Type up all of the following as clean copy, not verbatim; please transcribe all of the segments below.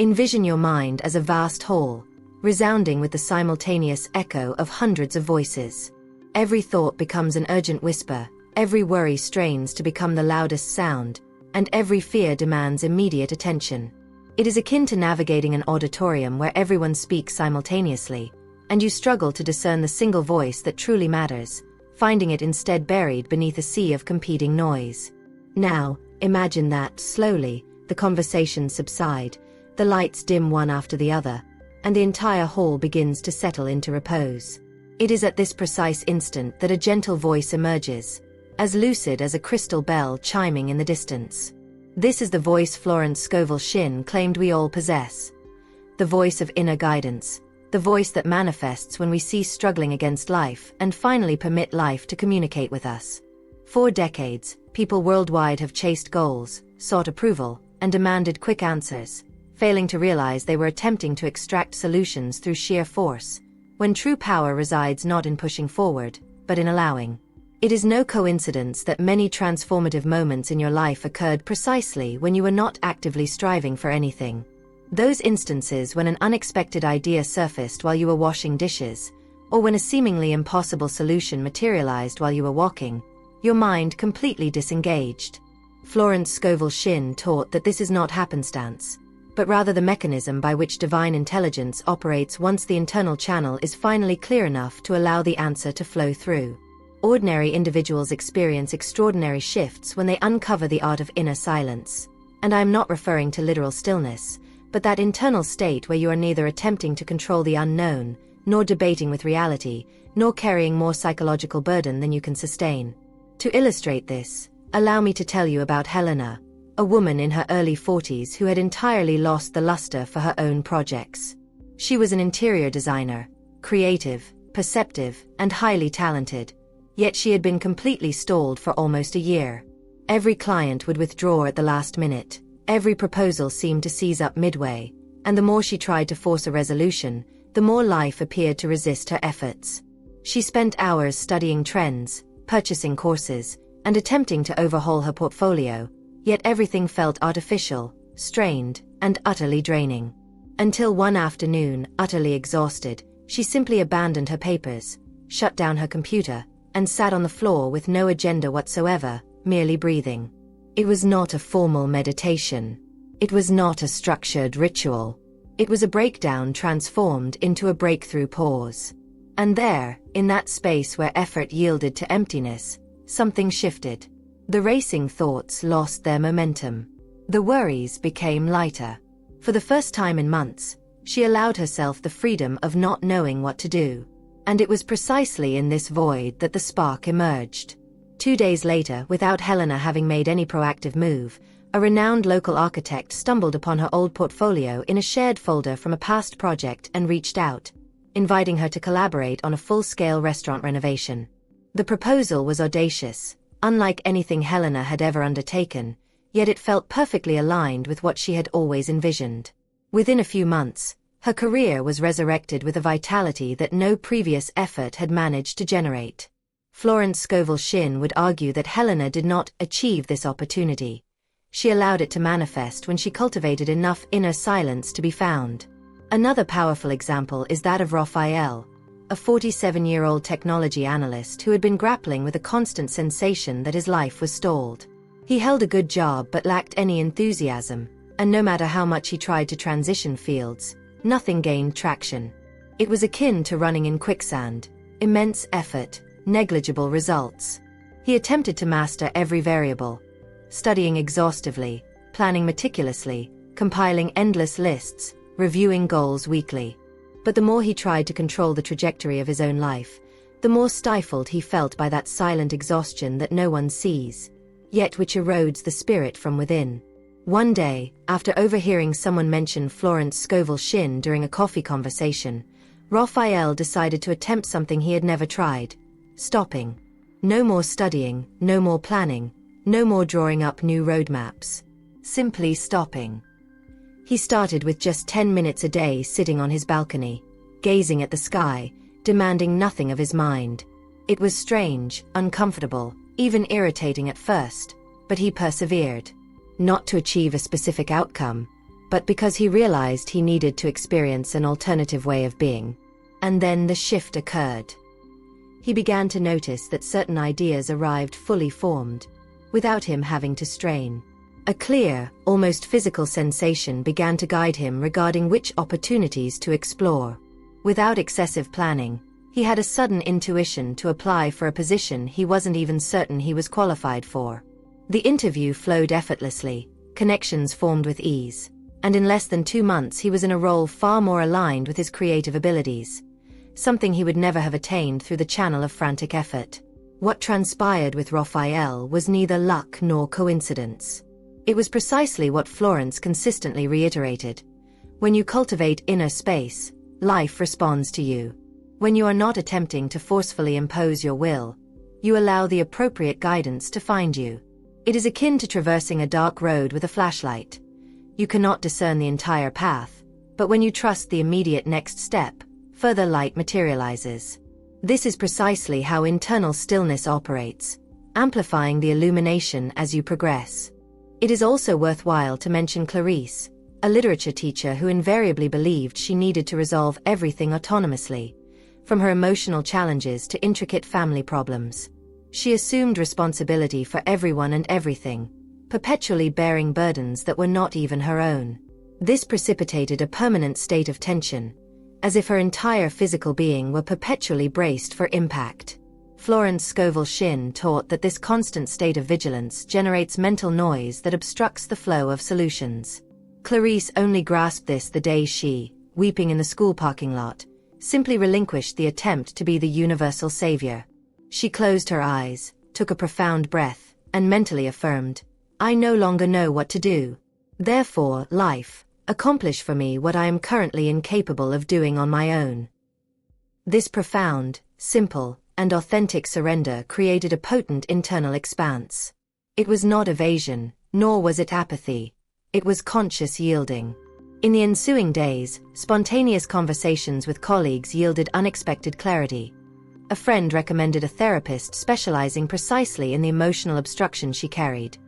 Envision your mind as a vast hall, resounding with the simultaneous echo of hundreds of voices. Every thought becomes an urgent whisper, every worry strains to become the loudest sound, and every fear demands immediate attention. It is akin to navigating an auditorium where everyone speaks simultaneously, and you struggle to discern the single voice that truly matters, finding it instead buried beneath a sea of competing noise. Now, imagine that, slowly, the conversations subside, the lights dim one after the other, and the entire hall begins to settle into repose. It is at this precise instant that a gentle voice emerges, as lucid as a crystal bell chiming in the distance. This is the voice Florence Scovel Shinn claimed we all possess. The voice of inner guidance, the voice that manifests when we cease struggling against life and finally permit life to communicate with us. For decades, people worldwide have chased goals, sought approval, and demanded quick answers, failing to realize they were attempting to extract solutions through sheer force, when true power resides not in pushing forward, but in allowing. It is no coincidence that many transformative moments in your life occurred precisely when you were not actively striving for anything. Those instances when an unexpected idea surfaced while you were washing dishes, or when a seemingly impossible solution materialized while you were walking, your mind completely disengaged. Florence Scovel Shinn taught that this is not happenstance, but rather the mechanism by which divine intelligence operates once the internal channel is finally clear enough to allow the answer to flow through. Ordinary individuals experience extraordinary shifts when they uncover the art of inner silence. And I am not referring to literal stillness, but that internal state where you are neither attempting to control the unknown, nor debating with reality, nor carrying more psychological burden than you can sustain. To illustrate this, allow me to tell you about Helena, a woman in her early 40s who had entirely lost the luster for her own projects. She was an interior designer, creative, perceptive, and highly talented. Yet she had been completely stalled for almost a year. Every client would withdraw at the last minute, every proposal seemed to seize up midway, and the more she tried to force a resolution, the more life appeared to resist her efforts. She spent hours studying trends, purchasing courses, and attempting to overhaul her portfolio, yet everything felt artificial, strained, and utterly draining. Until one afternoon, utterly exhausted, she simply abandoned her papers, shut down her computer, and sat on the floor with no agenda whatsoever, merely breathing. It was not a formal meditation. It was not a structured ritual. It was a breakdown transformed into a breakthrough pause. And there, in that space where effort yielded to emptiness, something shifted. The racing thoughts lost their momentum. The worries became lighter. For the first time in months, she allowed herself the freedom of not knowing what to do. And it was precisely in this void that the spark emerged. 2 days later, without Helena having made any proactive move, a renowned local architect stumbled upon her old portfolio in a shared folder from a past project and reached out, inviting her to collaborate on a full-scale restaurant renovation. The proposal was audacious, unlike anything Helena had ever undertaken, yet it felt perfectly aligned with what she had always envisioned. Within a few months, her career was resurrected with a vitality that no previous effort had managed to generate. Florence Scovel Shinn would argue that Helena did not achieve this opportunity. She allowed it to manifest when she cultivated enough inner silence to be found. Another powerful example is that of Raphael, a 47-year-old technology analyst who had been grappling with a constant sensation that his life was stalled. He held a good job but lacked any enthusiasm, and no matter how much he tried to transition fields, nothing gained traction. It was akin to running in quicksand: immense effort, negligible results. He attempted to master every variable, studying exhaustively, planning meticulously, compiling endless lists, reviewing goals weekly. But the more he tried to control the trajectory of his own life, the more stifled he felt by that silent exhaustion that no one sees, yet which erodes the spirit from within. One day, after overhearing someone mention Florence Scovel Shinn during a coffee conversation, Raphael decided to attempt something he had never tried: stopping. No more studying, no more planning, no more drawing up new roadmaps. Simply stopping. He started with just 10 minutes a day sitting on his balcony, gazing at the sky, demanding nothing of his mind. It was strange, uncomfortable, even irritating at first, but he persevered. Not to achieve a specific outcome, but because he realized he needed to experience an alternative way of being. And then the shift occurred. He began to notice that certain ideas arrived fully formed, without him having to strain. A clear, almost physical sensation began to guide him regarding which opportunities to explore. Without excessive planning, he had a sudden intuition to apply for a position he wasn't even certain he was qualified for. The interview flowed effortlessly, connections formed with ease, and in less than 2 months he was in a role far more aligned with his creative abilities, something he would never have attained through the channel of frantic effort. What transpired with Raphael was neither luck nor coincidence. It was precisely what Florence consistently reiterated. When you cultivate inner space, life responds to you. When you are not attempting to forcefully impose your will, you allow the appropriate guidance to find you. It is akin to traversing a dark road with a flashlight. You cannot discern the entire path, but when you trust the immediate next step, further light materializes. This is precisely how internal stillness operates, amplifying the illumination as you progress. It is also worthwhile to mention Clarice, a literature teacher who invariably believed she needed to resolve everything autonomously, from her emotional challenges to intricate family problems. She assumed responsibility for everyone and everything, perpetually bearing burdens that were not even her own. This precipitated a permanent state of tension, as if her entire physical being were perpetually braced for impact. Florence Scovel Shinn taught that this constant state of vigilance generates mental noise that obstructs the flow of solutions. Clarice only grasped this the day she, weeping in the school parking lot, simply relinquished the attempt to be the universal savior. She closed her eyes, took a profound breath, and mentally affirmed, "I no longer know what to do. Therefore, life, accomplish for me what I am currently incapable of doing on my own." This profound, simple, and authentic surrender created a potent internal expanse. It was not evasion, nor was it apathy. It was conscious yielding. In the ensuing days, spontaneous conversations with colleagues yielded unexpected clarity. A friend recommended a therapist specializing precisely in the emotional obstruction she carried.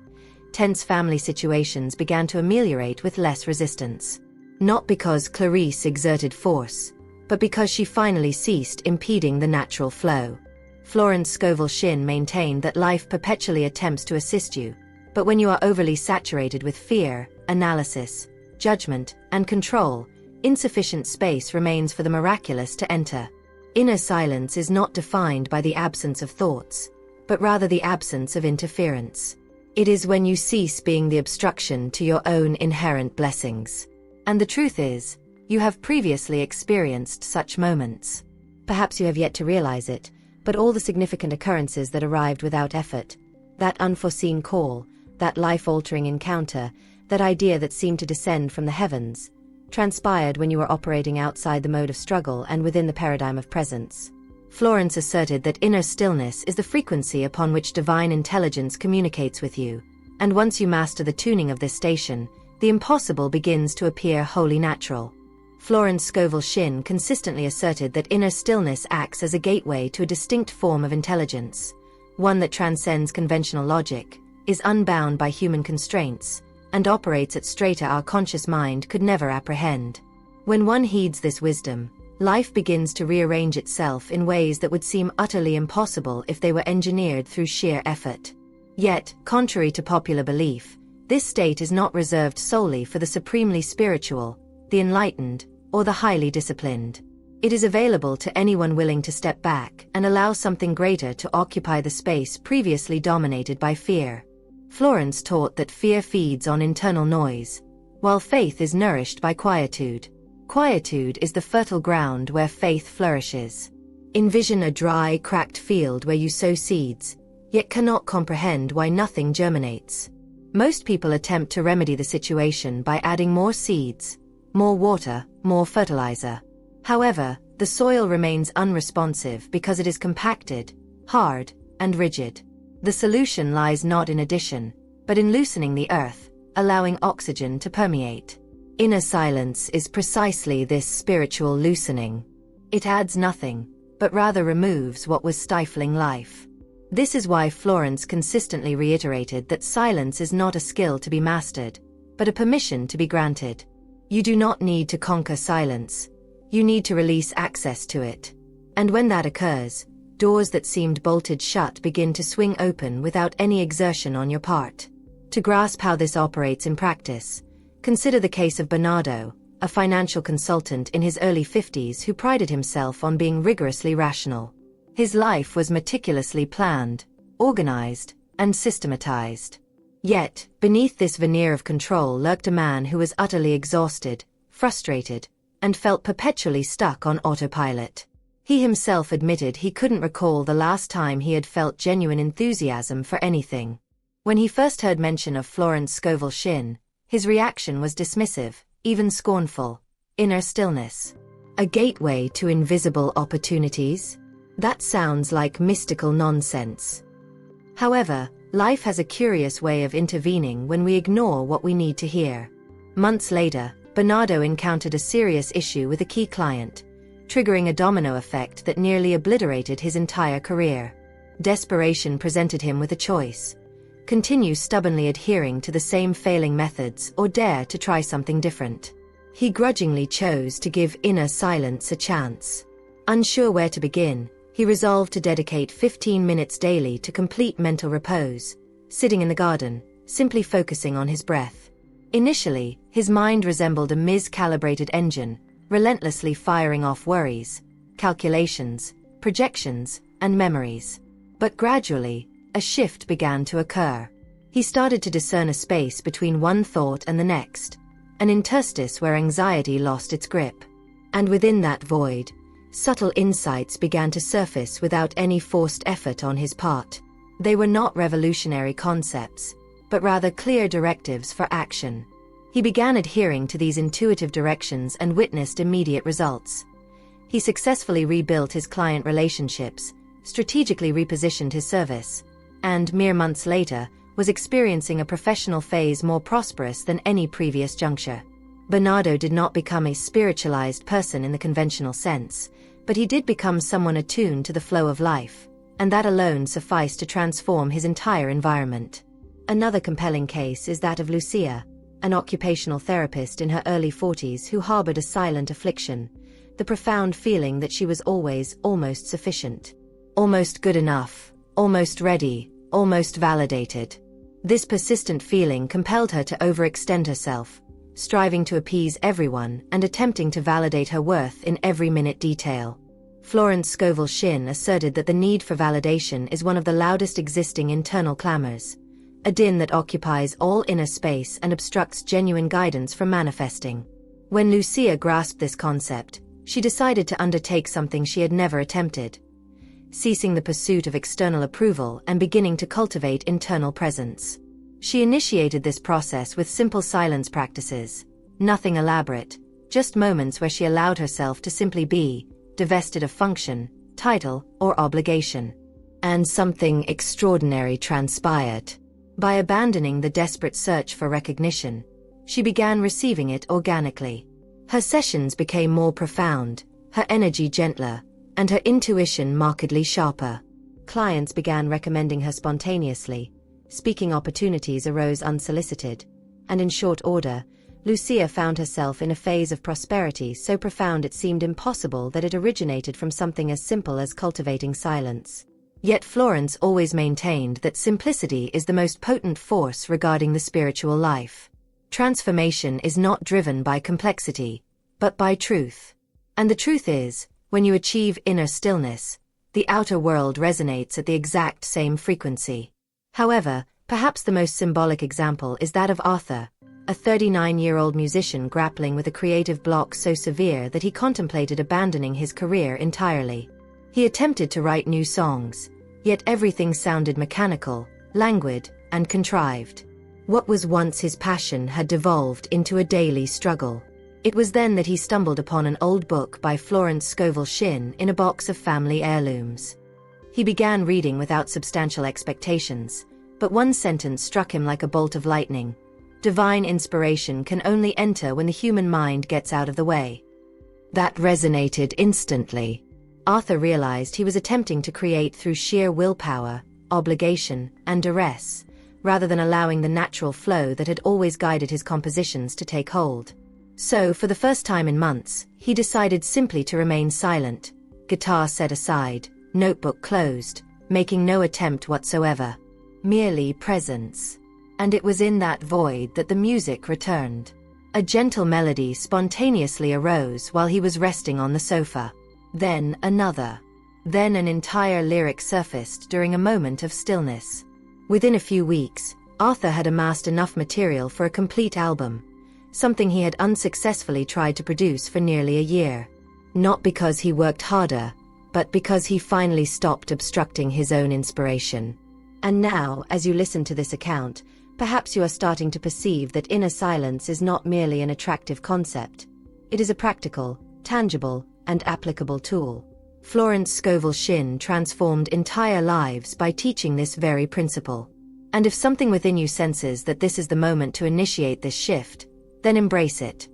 Tense family situations began to ameliorate with less resistance. Not because Clarice exerted force, but because she finally ceased impeding the natural flow. Florence Scovel Shinn maintained that life perpetually attempts to assist you, but when you are overly saturated with fear, analysis, judgment, and control, insufficient space remains for the miraculous to enter. Inner silence is not defined by the absence of thoughts, but rather the absence of interference. It is when you cease being the obstruction to your own inherent blessings. And the truth is, you have previously experienced such moments. Perhaps you have yet to realize it, but all the significant occurrences that arrived without effort, that unforeseen call, that life-altering encounter, that idea that seemed to descend from the heavens, transpired when you were operating outside the mode of struggle and within the paradigm of presence. Florence asserted that inner stillness is the frequency upon which divine intelligence communicates with you, and once you master the tuning of this station, the impossible begins to appear wholly natural. Florence Scovel Shinn consistently asserted that inner stillness acts as a gateway to a distinct form of intelligence, one that transcends conventional logic, is unbound by human constraints, and operates at strata our conscious mind could never apprehend. When one heeds this wisdom, life begins to rearrange itself in ways that would seem utterly impossible if they were engineered through sheer effort. Yet, contrary to popular belief, this state is not reserved solely for the supremely spiritual, the enlightened, or the highly disciplined. It is available to anyone willing to step back and allow something greater to occupy the space previously dominated by fear. Florence taught that fear feeds on internal noise, while faith is nourished by quietude. Quietude is the fertile ground where faith flourishes. Envision a dry, cracked field where you sow seeds, yet cannot comprehend why nothing germinates. Most people attempt to remedy the situation by adding more seeds, more water, more fertilizer. However, the soil remains unresponsive because it is compacted, hard, and rigid. The solution lies not in addition, but in loosening the earth, allowing oxygen to permeate. Inner silence is precisely this spiritual loosening. It adds nothing, but rather removes what was stifling life. This is why Florence consistently reiterated that silence is not a skill to be mastered, but a permission to be granted. You do not need to conquer silence. You need to release access to it. And when that occurs, doors that seemed bolted shut begin to swing open without any exertion on your part. To grasp how this operates in practice, consider the case of Bernardo, a financial consultant in his early 50s who prided himself on being rigorously rational. His life was meticulously planned, organized, and systematized. Yet, beneath this veneer of control lurked a man who was utterly exhausted, frustrated, and felt perpetually stuck on autopilot. He himself admitted he couldn't recall the last time he had felt genuine enthusiasm for anything. When he first heard mention of Florence Scovel Shinn, his reaction was dismissive, even scornful. Inner stillness. A gateway to invisible opportunities? That sounds like mystical nonsense. However, life has a curious way of intervening when we ignore what we need to hear. Months later, Bernardo encountered a serious issue with a key client, triggering a domino effect that nearly obliterated his entire career. Desperation presented him with a choice: continue stubbornly adhering to the same failing methods or dare to try something different. He grudgingly chose to give inner silence a chance. Unsure where to begin, he resolved to dedicate 15 minutes daily to complete mental repose, sitting in the garden, simply focusing on his breath. Initially, his mind resembled a miscalibrated engine, relentlessly firing off worries, calculations, projections, and memories. But gradually, a shift began to occur. He started to discern a space between one thought and the next, an interstice where anxiety lost its grip. And within that void, subtle insights began to surface without any forced effort on his part. They were not revolutionary concepts, but rather clear directives for action. He began adhering to these intuitive directions and witnessed immediate results. He successfully rebuilt his client relationships, strategically repositioned his service, and mere months later, was experiencing a professional phase more prosperous than any previous juncture. Bernardo did not become a spiritualized person in the conventional sense, but he did become someone attuned to the flow of life, and that alone sufficed to transform his entire environment. Another compelling case is that of Lucia, an occupational therapist in her early 40s who harbored a silent affliction, the profound feeling that she was always almost sufficient, almost good enough, almost ready, almost validated. This persistent feeling compelled her to overextend herself, striving to appease everyone and attempting to validate her worth in every minute detail. Florence Scovel Shinn asserted that the need for validation is one of the loudest existing internal clamors, a din that occupies all inner space and obstructs genuine guidance from manifesting. When Lucia grasped this concept, she decided to undertake something she had never attempted: ceasing the pursuit of external approval and beginning to cultivate internal presence. She initiated this process with simple silence practices, nothing elaborate, just moments where she allowed herself to simply be, divested of function, title, or obligation. And something extraordinary transpired. By abandoning the desperate search for recognition, she began receiving it organically. Her sessions became more profound, her energy gentler, and her intuition markedly sharper. Clients began recommending her spontaneously, speaking opportunities arose unsolicited, and in short order, Lucia found herself in a phase of prosperity so profound it seemed impossible that it originated from something as simple as cultivating silence. Yet Florence always maintained that simplicity is the most potent force regarding the spiritual life. Transformation is not driven by complexity, but by truth. And the truth is, when you achieve inner stillness, the outer world resonates at the exact same frequency. However, perhaps the most symbolic example is that of Arthur, a 39-year-old musician grappling with a creative block so severe that he contemplated abandoning his career entirely. He attempted to write new songs, yet everything sounded mechanical, languid, and contrived. What was once his passion had devolved into a daily struggle. It was then that he stumbled upon an old book by Florence Scovel Shinn in a box of family heirlooms. He began reading without substantial expectations, but one sentence struck him like a bolt of lightning: divine inspiration can only enter when the human mind gets out of the way. That resonated instantly. Arthur realized he was attempting to create through sheer willpower, obligation, and duress, rather than allowing the natural flow that had always guided his compositions to take hold. So, for the first time in months, he decided simply to remain silent, guitar set aside, notebook closed, making no attempt whatsoever. Merely presence. And it was in that void that the music returned. A gentle melody spontaneously arose while he was resting on the sofa. Then another. Then an entire lyric surfaced during a moment of stillness. Within a few weeks, Arthur had amassed enough material for a complete album, something he had unsuccessfully tried to produce for nearly a year. Not because he worked harder, but because he finally stopped obstructing his own inspiration. And now, as you listen to this account, perhaps you are starting to perceive that inner silence is not merely an attractive concept. It is a practical, tangible, and applicable tool. Florence Scovel Shinn transformed entire lives by teaching this very principle. And if something within you senses that this is the moment to initiate this shift, then embrace it.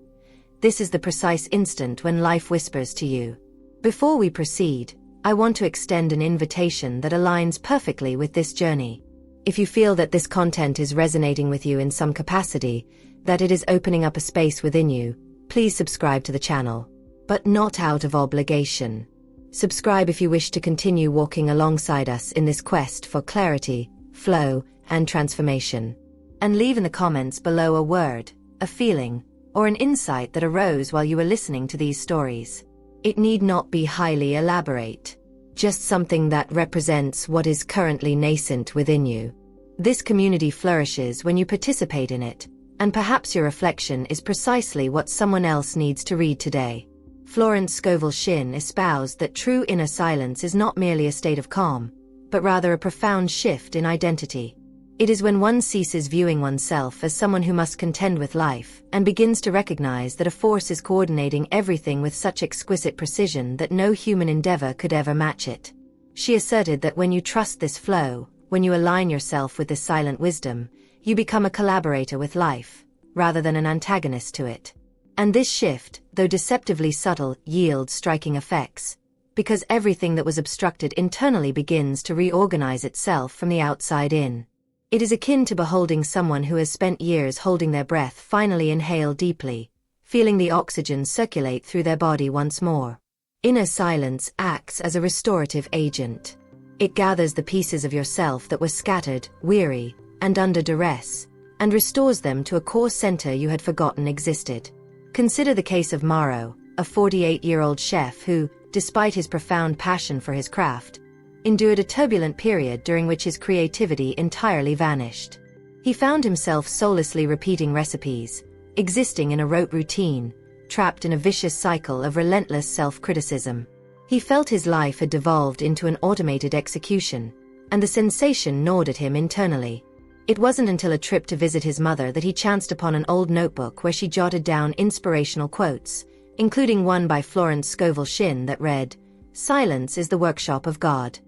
This is the precise instant when life whispers to you. Before we proceed, I want to extend an invitation that aligns perfectly with this journey. If you feel that this content is resonating with you in some capacity, that it is opening up a space within you, please subscribe to the channel. But not out of obligation. Subscribe if you wish to continue walking alongside us in this quest for clarity, flow, and transformation. And leave in the comments below a word, a feeling, or an insight that arose while you were listening to these stories. It need not be highly elaborate. Just something that represents what is currently nascent within you. This community flourishes when you participate in it, and perhaps your reflection is precisely what someone else needs to read today. Florence Scovel Shinn espoused that true inner silence is not merely a state of calm, but rather a profound shift in identity. It is when one ceases viewing oneself as someone who must contend with life and begins to recognize that a force is coordinating everything with such exquisite precision that no human endeavor could ever match it. She asserted that when you trust this flow, when you align yourself with this silent wisdom, you become a collaborator with life, rather than an antagonist to it. And this shift, though deceptively subtle, yields striking effects, because everything that was obstructed internally begins to reorganize itself from the outside in. It is akin to beholding someone who has spent years holding their breath finally inhale deeply, feeling the oxygen circulate through their body once more. Inner silence acts as a restorative agent. It gathers the pieces of yourself that were scattered, weary, and under duress, and restores them to a core center you had forgotten existed. Consider the case of Mauro, a 48-year-old chef who, despite his profound passion for his craft, endured a turbulent period during which his creativity entirely vanished. He found himself soullessly repeating recipes, existing in a rote routine, trapped in a vicious cycle of relentless self-criticism. He felt his life had devolved into an automated execution, and the sensation gnawed at him internally. It wasn't until a trip to visit his mother that he chanced upon an old notebook where she jotted down inspirational quotes, including one by Florence Scovel Shinn that read, "Silence is the workshop of God."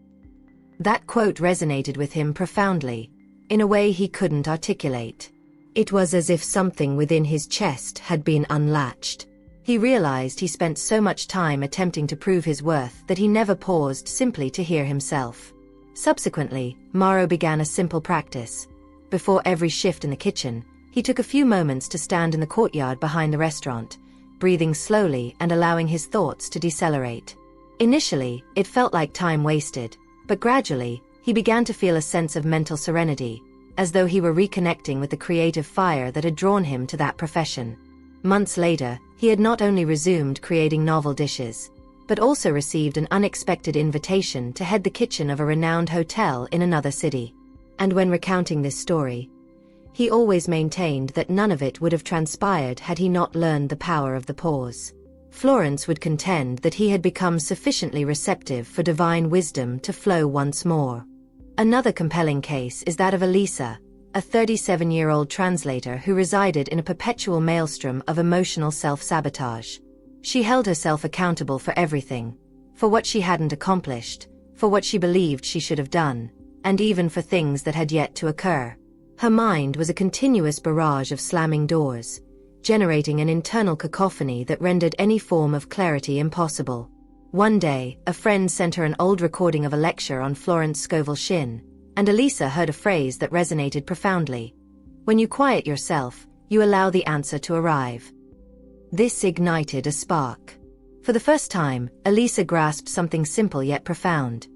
That quote resonated with him profoundly, in a way he couldn't articulate. It was as if something within his chest had been unlatched. He realized he spent so much time attempting to prove his worth that he never paused simply to hear himself. Subsequently, Mauro began a simple practice. Before every shift in the kitchen, he took a few moments to stand in the courtyard behind the restaurant, breathing slowly and allowing his thoughts to decelerate. Initially, it felt like time wasted, but gradually, he began to feel a sense of mental serenity, as though he were reconnecting with the creative fire that had drawn him to that profession. Months later, he had not only resumed creating novel dishes, but also received an unexpected invitation to head the kitchen of a renowned hotel in another city. And when recounting this story, he always maintained that none of it would have transpired had he not learned the power of the pause. Florence would contend that he had become sufficiently receptive for divine wisdom to flow once more. Another compelling case is that of Elisa, a 37-year-old translator who resided in a perpetual maelstrom of emotional self-sabotage. She held herself accountable for everything, for what she hadn't accomplished, for what she believed she should have done, and even for things that had yet to occur. Her mind was a continuous barrage of slamming doors, generating an internal cacophony that rendered any form of clarity impossible. One day, a friend sent her an old recording of a lecture on Florence Scovel Shinn, and Elisa heard a phrase that resonated profoundly. "When you quiet yourself, you allow the answer to arrive." This ignited a spark. For the first time, Elisa grasped something simple yet profound.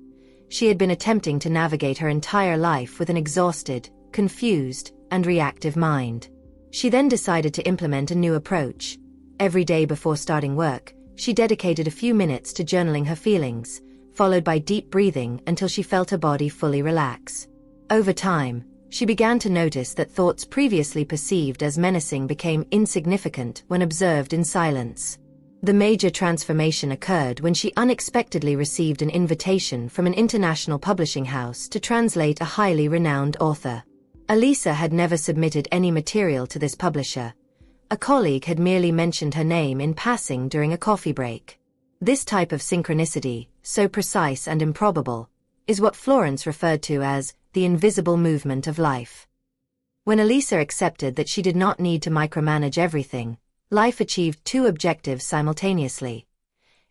She had been attempting to navigate her entire life with an exhausted, confused, and reactive mind. She then decided to implement a new approach. Every day before starting work, she dedicated a few minutes to journaling her feelings, followed by deep breathing until she felt her body fully relax. Over time, she began to notice that thoughts previously perceived as menacing became insignificant when observed in silence. The major transformation occurred when she unexpectedly received an invitation from an international publishing house to translate a highly renowned author. Elisa had never submitted any material to this publisher. A colleague had merely mentioned her name in passing during a coffee break. This type of synchronicity, so precise and improbable, is what Florence referred to as the invisible movement of life. When Elisa accepted that she did not need to micromanage everything, life achieved two objectives simultaneously.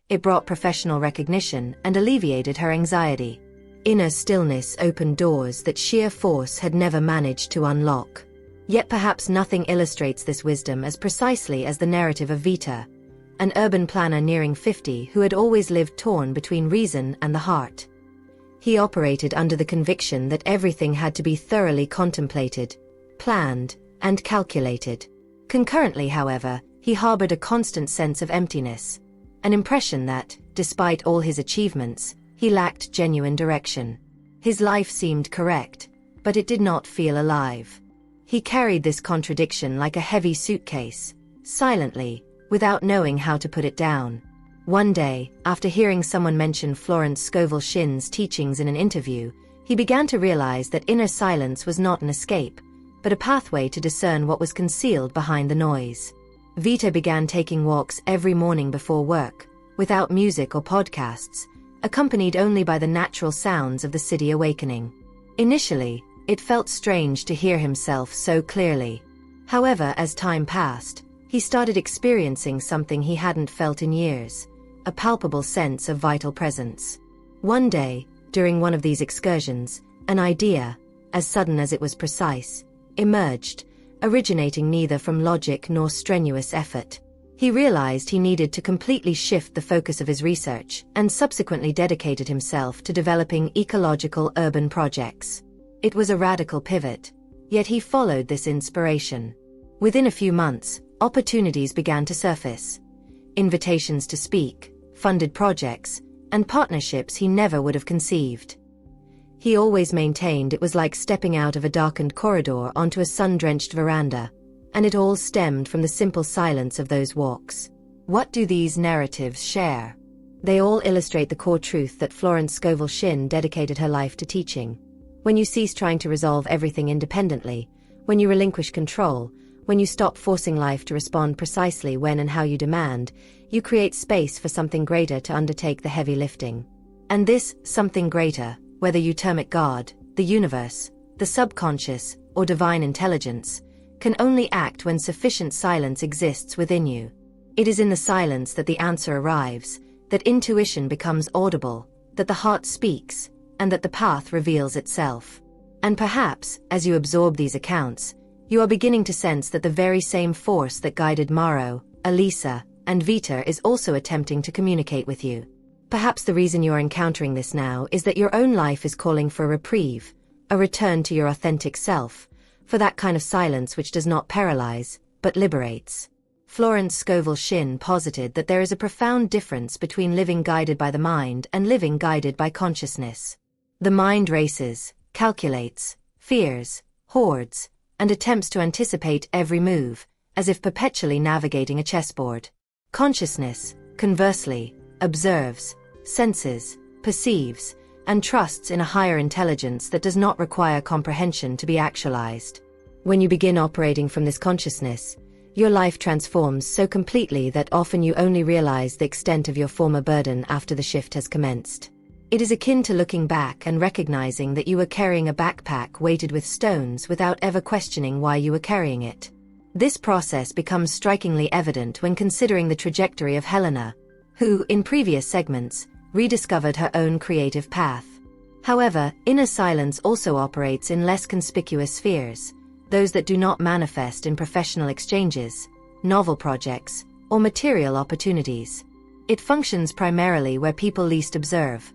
It brought professional recognition and alleviated her anxiety. Inner stillness opened doors that sheer force had never managed to unlock. Yet perhaps nothing illustrates this wisdom as precisely as the narrative of Vita, an urban planner nearing 50 who had always lived torn between reason and the heart. He operated under the conviction that everything had to be thoroughly contemplated, planned, and calculated. Concurrently, however, he harbored a constant sense of emptiness, an impression that, despite all his achievements, he lacked genuine direction. His life seemed correct, but it did not feel alive. He carried this contradiction like a heavy suitcase, silently, without knowing how to put it down. One day, after hearing someone mention Florence Scovel Shinn's teachings in an interview, he began to realize that inner silence was not an escape, but a pathway to discern what was concealed behind the noise. Vita began taking walks every morning before work, without music or podcasts, accompanied only by the natural sounds of the city awakening. Initially, it felt strange to hear himself so clearly. However, as time passed, he started experiencing something he hadn't felt in years, a palpable sense of vital presence. One day, during one of these excursions, an idea, as sudden as it was precise, emerged, originating neither from logic nor strenuous effort. He realized he needed to completely shift the focus of his research and subsequently dedicated himself to developing ecological urban projects. It was a radical pivot, yet he followed this inspiration. Within a few months, opportunities began to surface. Invitations to speak, funded projects, and partnerships he never would have conceived. He always maintained it was like stepping out of a darkened corridor onto a sun-drenched veranda, and it all stemmed from the simple silence of those walks. What do these narratives share? They all illustrate the core truth that Florence Scovel Shinn dedicated her life to teaching. When you cease trying to resolve everything independently, when you relinquish control, when you stop forcing life to respond precisely when and how you demand, you create space for something greater to undertake the heavy lifting. And this something greater, whether you term it God, the universe, the subconscious, or divine intelligence, can only act when sufficient silence exists within you. It is in the silence that the answer arrives, that intuition becomes audible, that the heart speaks, and that the path reveals itself. And perhaps, as you absorb these accounts, you are beginning to sense that the very same force that guided Maro, Elisa, and Vita is also attempting to communicate with you. Perhaps the reason you are encountering this now is that your own life is calling for a reprieve, a return to your authentic self, for that kind of silence which does not paralyze, but liberates. Florence Scovel Shinn posited that there is a profound difference between living guided by the mind and living guided by consciousness. The mind races, calculates, fears, hoards, and attempts to anticipate every move, as if perpetually navigating a chessboard. Consciousness, conversely, observes, senses, perceives, and trusts in a higher intelligence that does not require comprehension to be actualized. When you begin operating from this consciousness, your life transforms so completely that often you only realize the extent of your former burden after the shift has commenced. It is akin to looking back and recognizing that you were carrying a backpack weighted with stones without ever questioning why you were carrying it. This process becomes strikingly evident when considering the trajectory of Helena, who, in previous segments, rediscovered her own creative path. However, inner silence also operates in less conspicuous spheres, those that do not manifest in professional exchanges, novel projects, or material opportunities. It functions primarily where people least observe,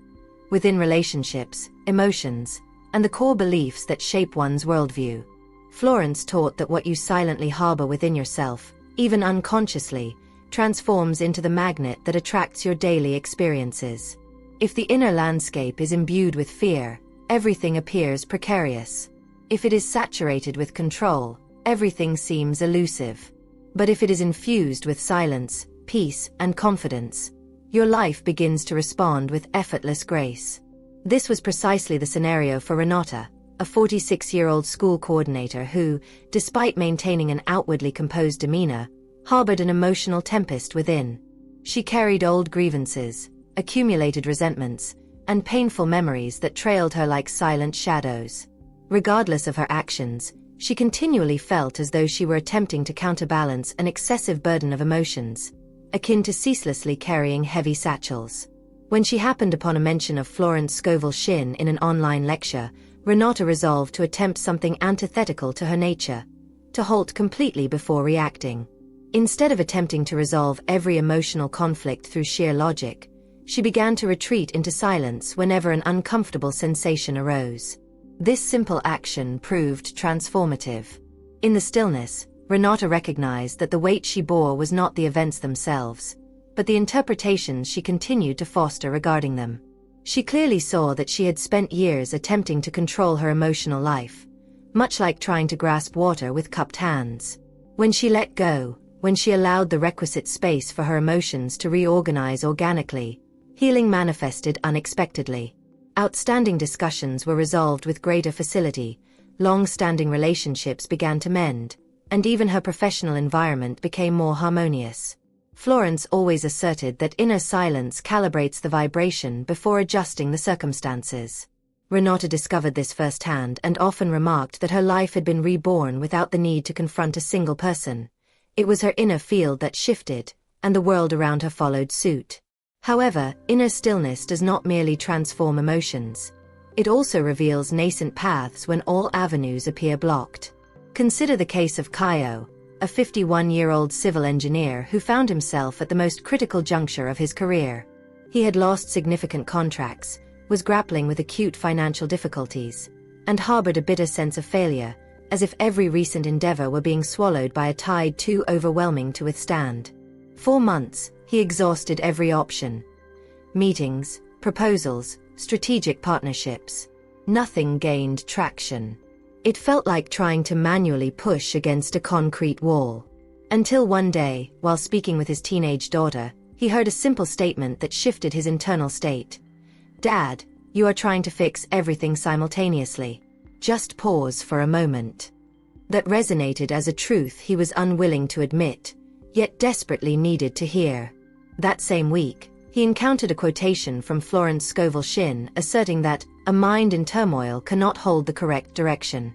within relationships, emotions, and the core beliefs that shape one's worldview. Florence taught that what you silently harbor within yourself, even unconsciously, transforms into the magnet that attracts your daily experiences. If the inner landscape is imbued with fear, everything appears precarious. If it is saturated with control, everything seems elusive. But if it is infused with silence, peace, and confidence, your life begins to respond with effortless grace. This was precisely the scenario for Renata, a 46-year-old school coordinator who, despite maintaining an outwardly composed demeanor, harbored an emotional tempest within. She carried old grievances, accumulated resentments, and painful memories that trailed her like silent shadows. Regardless of her actions, she continually felt as though she were attempting to counterbalance an excessive burden of emotions, akin to ceaselessly carrying heavy satchels. When she happened upon a mention of Florence Scovel Shinn in an online lecture, Renata resolved to attempt something antithetical to her nature, to halt completely before reacting. Instead of attempting to resolve every emotional conflict through sheer logic, she began to retreat into silence whenever an uncomfortable sensation arose. This simple action proved transformative. In the stillness, Renata recognized that the weight she bore was not the events themselves, but the interpretations she continued to foster regarding them. She clearly saw that she had spent years attempting to control her emotional life, much like trying to grasp water with cupped hands. When she let go, when she allowed the requisite space for her emotions to reorganize organically, healing manifested unexpectedly. Outstanding discussions were resolved with greater facility, long-standing relationships began to mend, and even her professional environment became more harmonious. Florence always asserted that inner silence calibrates the vibration before adjusting the circumstances. Renata discovered this firsthand and often remarked that her life had been reborn without the need to confront a single person. It was her inner field that shifted, and the world around her followed suit. However, inner stillness does not merely transform emotions. It also reveals nascent paths when all avenues appear blocked. Consider the case of Kaio, a 51-year-old civil engineer who found himself at the most critical juncture of his career. He had lost significant contracts, was grappling with acute financial difficulties, and harbored a bitter sense of failure, as if every recent endeavor were being swallowed by a tide too overwhelming to withstand. For months, he exhausted every option. Meetings, proposals, strategic partnerships. Nothing gained traction. It felt like trying to manually push against a concrete wall. Until one day, while speaking with his teenage daughter, he heard a simple statement that shifted his internal state. "Dad, you are trying to fix everything simultaneously. Just pause for a moment." That resonated as a truth he was unwilling to admit, yet desperately needed to hear. That same week, he encountered a quotation from Florence Scovel Shinn asserting that a mind in turmoil cannot hold the correct direction.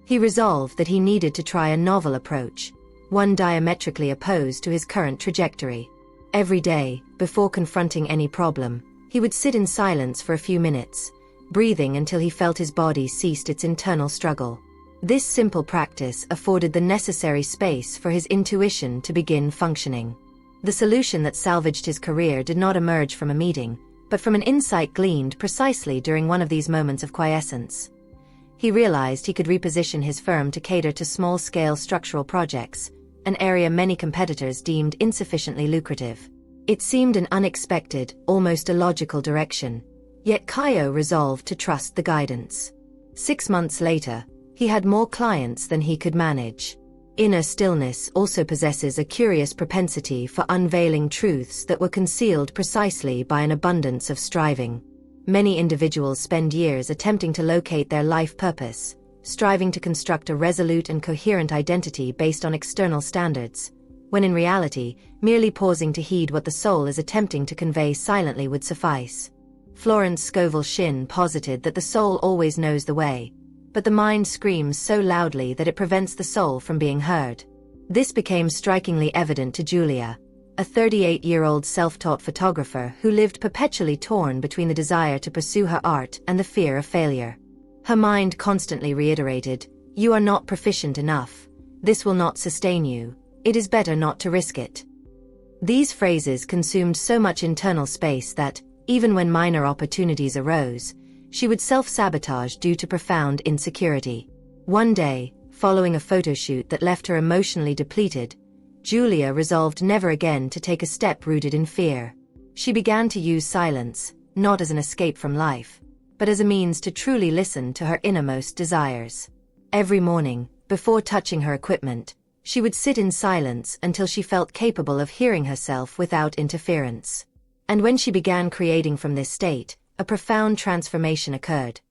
He resolved that he needed to try a novel approach, one diametrically opposed to his current trajectory. Every day, before confronting any problem, he would sit in silence for a few minutes, breathing until he felt his body ceased its internal struggle. This simple practice afforded the necessary space for his intuition to begin functioning. The solution that salvaged his career did not emerge from a meeting, but from an insight gleaned precisely during one of these moments of quiescence. He realized he could reposition his firm to cater to small-scale structural projects, an area many competitors deemed insufficiently lucrative. It seemed an unexpected, almost illogical direction, yet Kaio resolved to trust the guidance. 6 months later, he had more clients than he could manage. Inner stillness also possesses a curious propensity for unveiling truths that were concealed precisely by an abundance of striving. Many individuals spend years attempting to locate their life purpose, striving to construct a resolute and coherent identity based on external standards, when in reality, merely pausing to heed what the soul is attempting to convey silently would suffice. Florence Scovel Shinn posited that the soul always knows the way, but the mind screams so loudly that it prevents the soul from being heard. This became strikingly evident to Julia, a 38-year-old self-taught photographer who lived perpetually torn between the desire to pursue her art and the fear of failure. Her mind constantly reiterated, "You are not proficient enough. This will not sustain you. It is better not to risk it." These phrases consumed so much internal space that, even when minor opportunities arose, she would self-sabotage due to profound insecurity. One day, following a photo shoot that left her emotionally depleted, Julia resolved never again to take a step rooted in fear. She began to use silence, not as an escape from life, but as a means to truly listen to her innermost desires. Every morning, before touching her equipment, she would sit in silence until she felt capable of hearing herself without interference. And when she began creating from this state, a profound transformation occurred.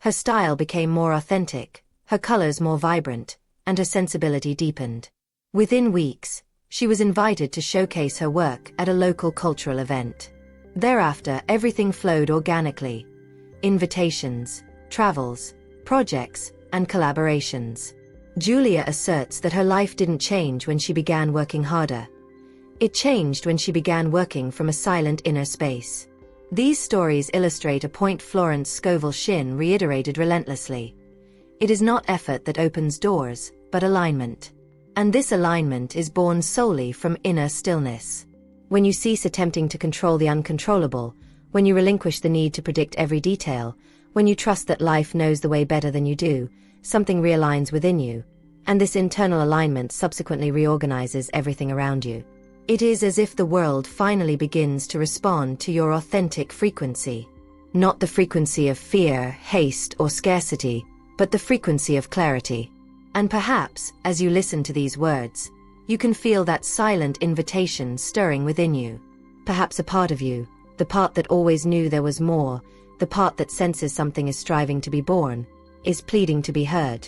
Her style became more authentic, her colors more vibrant, and her sensibility deepened. Within weeks, she was invited to showcase her work at a local cultural event. Thereafter, everything flowed organically. Invitations, travels, projects, and collaborations. Julia asserts that her life didn't change when she began working harder. It changed when she began working from a silent inner space. These stories illustrate a point Florence Scovel Shinn reiterated relentlessly. It is not effort that opens doors, but alignment. And this alignment is born solely from inner stillness. When you cease attempting to control the uncontrollable, when you relinquish the need to predict every detail, when you trust that life knows the way better than you do, something realigns within you, and this internal alignment subsequently reorganizes everything around you. It is as if the world finally begins to respond to your authentic frequency. Not the frequency of fear, haste, or scarcity, but the frequency of clarity. And perhaps, as you listen to these words, you can feel that silent invitation stirring within you. Perhaps a part of you, the part that always knew there was more, the part that senses something is striving to be born, is pleading to be heard.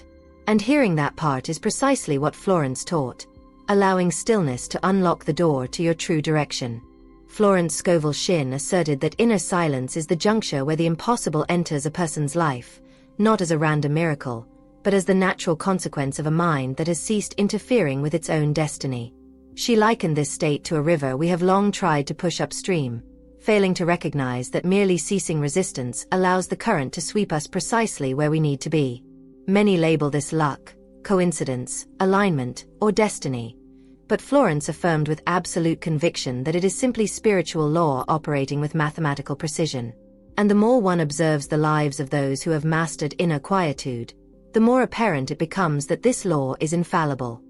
And hearing that part is precisely what Florence taught, allowing stillness to unlock the door to your true direction. Florence Scovel Shinn asserted that inner silence is the juncture where the impossible enters a person's life, not as a random miracle, but as the natural consequence of a mind that has ceased interfering with its own destiny. She likened this state to a river we have long tried to push upstream, failing to recognize that merely ceasing resistance allows the current to sweep us precisely where we need to be. Many label this luck, coincidence, alignment, or destiny, but Florence affirmed with absolute conviction that it is simply spiritual law operating with mathematical precision. And the more one observes the lives of those who have mastered inner quietude, the more apparent it becomes that this law is infallible.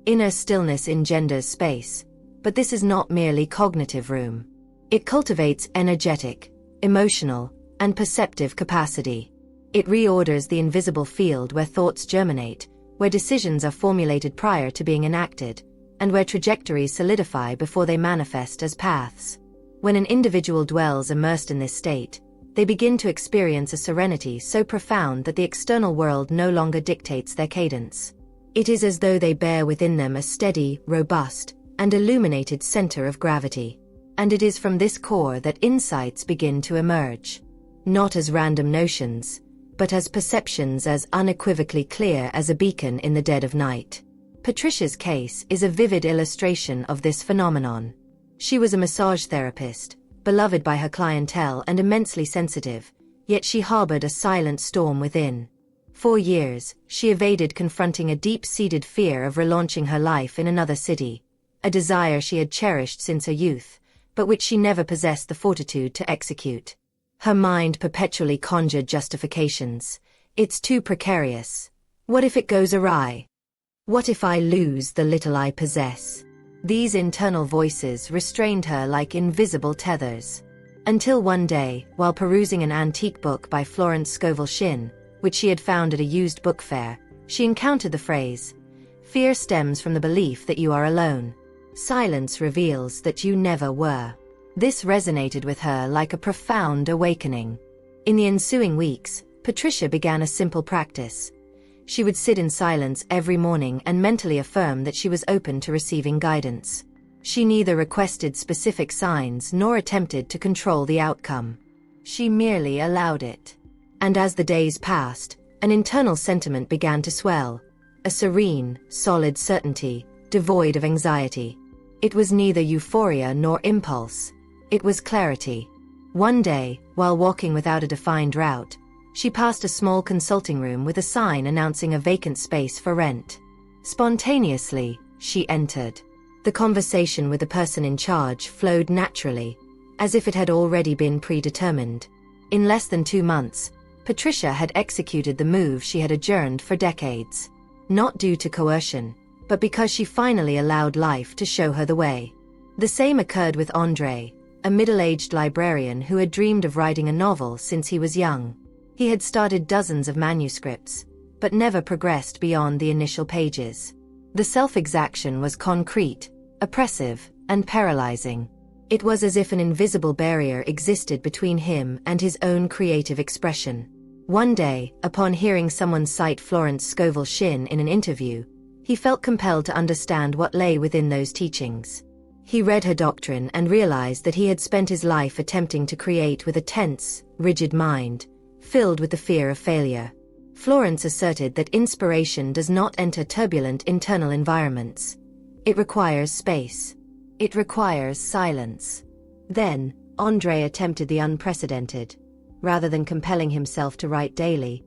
Inner stillness engenders space, but this is not merely cognitive room. It cultivates energetic, emotional, and perceptive capacity. It reorders the invisible field where thoughts germinate, where decisions are formulated prior to being enacted, and where trajectories solidify before they manifest as paths. When an individual dwells immersed in this state, they begin to experience a serenity so profound that the external world no longer dictates their cadence. It is as though they bear within them a steady, robust, and illuminated center of gravity. And it is from this core that insights begin to emerge. Not as random notions, but as perceptions as unequivocally clear as a beacon in the dead of night. Patricia's case is a vivid illustration of this phenomenon. She was a massage therapist, beloved by her clientele and immensely sensitive, yet she harbored a silent storm within. For years, she evaded confronting a deep-seated fear of relaunching her life in another city, a desire she had cherished since her youth, but which she never possessed the fortitude to execute. Her mind perpetually conjured justifications. It's too precarious. What if it goes awry? What if I lose the little I possess? These internal voices restrained her like invisible tethers. Until one day, while perusing an antique book by Florence Scovel Shinn, which she had found at a used book fair, she encountered the phrase, "Fear stems from the belief that you are alone. Silence reveals that you never were." This resonated with her like a profound awakening. In the ensuing weeks, Patricia began a simple practice. She would sit in silence every morning and mentally affirm that she was open to receiving guidance. She neither requested specific signs nor attempted to control the outcome. She merely allowed it. And as the days passed, an internal sentiment began to swell, a serene, solid certainty, devoid of anxiety. It was neither euphoria nor impulse. It was clarity. One day, while walking without a defined route, she passed a small consulting room with a sign announcing a vacant space for rent. Spontaneously, she entered. The conversation with the person in charge flowed naturally, as if it had already been predetermined. In less than 2 months, Patricia had executed the move she had adjourned for decades. Not due to coercion, but because she finally allowed life to show her the way. The same occurred with André, a middle-aged librarian who had dreamed of writing a novel since he was young. He had started dozens of manuscripts, but never progressed beyond the initial pages. The self-exaction was concrete, oppressive, and paralyzing. It was as if an invisible barrier existed between him and his own creative expression. One day, upon hearing someone cite Florence Scovel Shinn in an interview, he felt compelled to understand what lay within those teachings. He read her doctrine and realized that he had spent his life attempting to create with a tense, rigid mind, filled with the fear of failure. Florence asserted that inspiration does not enter turbulent internal environments. It requires space. It requires silence. Then, André attempted the unprecedented. Rather than compelling himself to write daily,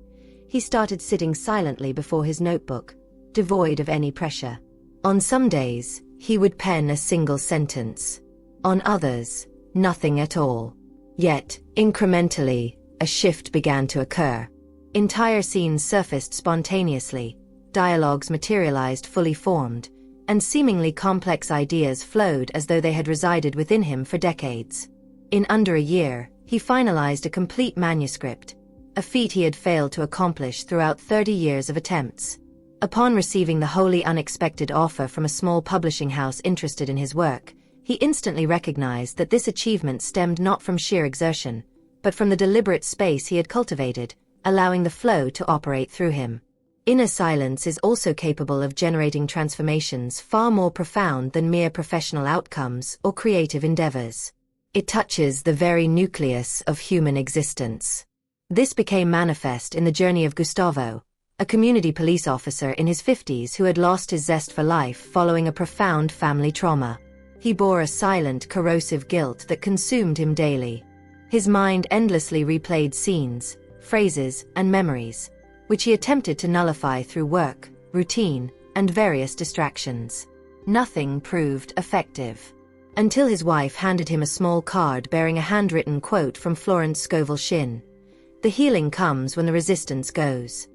he started sitting silently before his notebook, devoid of any pressure. On some days, he would pen a single sentence. On others, nothing at all. Yet, incrementally, a shift began to occur. Entire scenes surfaced spontaneously, dialogues materialized fully formed, and seemingly complex ideas flowed as though they had resided within him for decades. In under a year, he finalized a complete manuscript, a feat he had failed to accomplish throughout 30 years of attempts. Upon receiving the wholly unexpected offer from a small publishing house interested in his work, he instantly recognized that this achievement stemmed not from sheer exertion, but from the deliberate space he had cultivated, allowing the flow to operate through him. Inner silence is also capable of generating transformations far more profound than mere professional outcomes or creative endeavors. It touches the very nucleus of human existence. This became manifest in the journey of Gustavo, a community police officer in his 50s who had lost his zest for life following a profound family trauma. He bore a silent, corrosive guilt that consumed him daily. His mind endlessly replayed scenes, phrases, and memories, which he attempted to nullify through work, routine, and various distractions. Nothing proved effective. Until his wife handed him a small card bearing a handwritten quote from Florence Scovel Shinn. The healing comes when the resistance goes.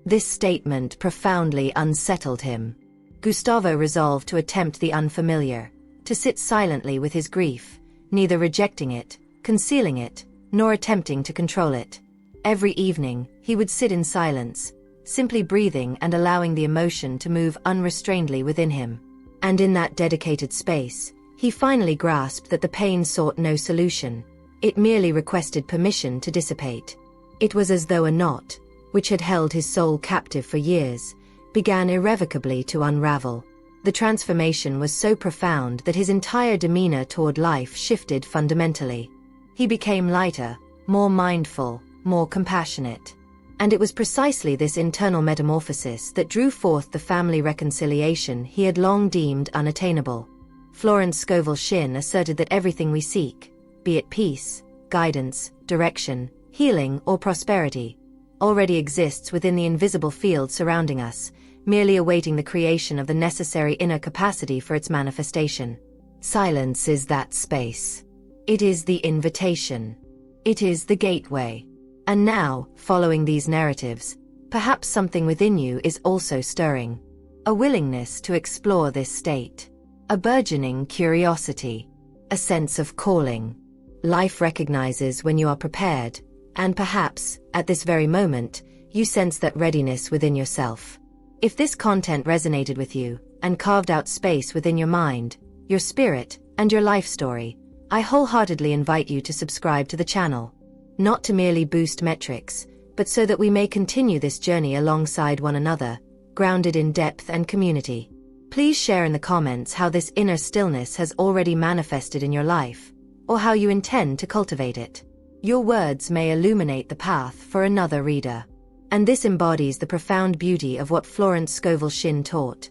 This statement profoundly unsettled him. Gustavo resolved to attempt the unfamiliar, to sit silently with his grief, neither rejecting it, concealing it, nor attempting to control it. Every evening, he would sit in silence, simply breathing and allowing the emotion to move unrestrainedly within him. And in that dedicated space, he finally grasped that the pain sought no solution. It merely requested permission to dissipate. It was as though a knot, which had held his soul captive for years, began irrevocably to unravel. The transformation was so profound that his entire demeanor toward life shifted fundamentally. He became lighter, more mindful, more compassionate. And it was precisely this internal metamorphosis that drew forth the family reconciliation he had long deemed unattainable. Florence Scovel Shinn asserted that everything we seek, be it peace, guidance, direction, healing, or prosperity, already exists within the invisible field surrounding us, merely awaiting the creation of the necessary inner capacity for its manifestation. Silence is that space. It is the invitation. It is the gateway. And now, following these narratives, perhaps something within you is also stirring. A willingness to explore this state. A burgeoning curiosity. A sense of calling. Life recognizes when you are prepared, and perhaps, at this very moment, you sense that readiness within yourself. If this content resonated with you, and carved out space within your mind, your spirit, and your life story, I wholeheartedly invite you to subscribe to the channel. Not to merely boost metrics, but so that we may continue this journey alongside one another, grounded in depth and community. Please share in the comments how this inner stillness has already manifested in your life, or how you intend to cultivate it. Your words may illuminate the path for another reader. And this embodies the profound beauty of what Florence Scovel Shinn taught.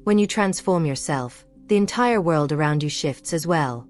When you transform yourself, the entire world around you shifts as well.